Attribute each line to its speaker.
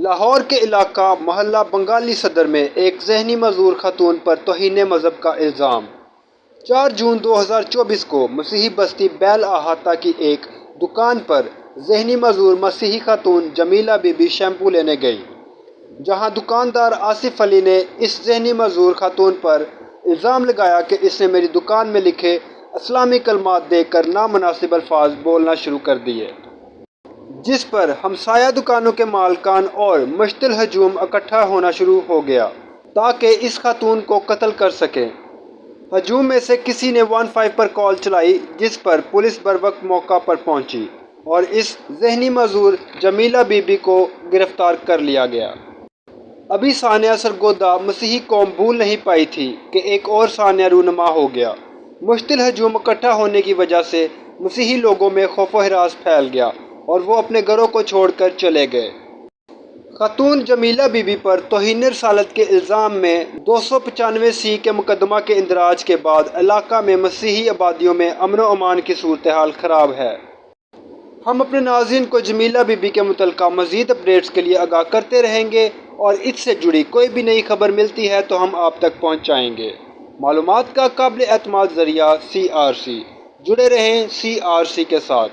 Speaker 1: لاہور کے علاقہ محلہ بنگالی صدر میں ایک ذہنی معذور خاتون پر توہین مذہب کا الزام۔ 4 جون 2024 کو مسیحی بستی بیل احاطہ کی ایک دکان پر ذہنی معذور مسیحی خاتون جمیلہ بی بی شیمپو لینے گئی، جہاں دکاندار آصف علی نے اس ذہنی معذور خاتون پر الزام لگایا کہ اس نے میری دکان میں لکھے اسلامی کلمات دیکھ کر نامناسب الفاظ بولنا شروع کر دیے، جس پر ہمسایہ دکانوں کے مالکان اور مشتعل ہجوم اکٹھا ہونا شروع ہو گیا تاکہ اس خاتون کو قتل کر سکیں۔ ہجوم میں سے کسی نے 15 پر کال چلائی، جس پر پولیس بروقت موقع پر پہنچی اور اس ذہنی معذور جمیلہ بی بی کو گرفتار کر لیا گیا۔ ابھی ثانیہ سرگودا مسیحی قوم بھول نہیں پائی تھی کہ ایک اور ثانیہ رونما ہو گیا۔ مشتعل ہجوم اکٹھا ہونے کی وجہ سے مسیحی لوگوں میں خوف و ہراس پھیل گیا اور وہ اپنے گھروں کو چھوڑ کر چلے گئے۔ خاتون جمیلہ بی بی پر توہین رسالت کے الزام میں 295(c) کے مقدمہ کے اندراج کے بعد علاقہ میں مسیحی آبادیوں میں امن و امان کی صورتحال خراب ہے۔ ہم اپنے ناظرین کو جمیلہ بی بی کے متعلقہ مزید اپڈیٹس کے لیے آگاہ کرتے رہیں گے اور اس سے جڑی کوئی بھی نئی خبر ملتی ہے تو ہم آپ تک پہنچائیں گے۔ معلومات کا قابل اعتماد ذریعہ CRC۔ جڑے رہیں CRC کے ساتھ۔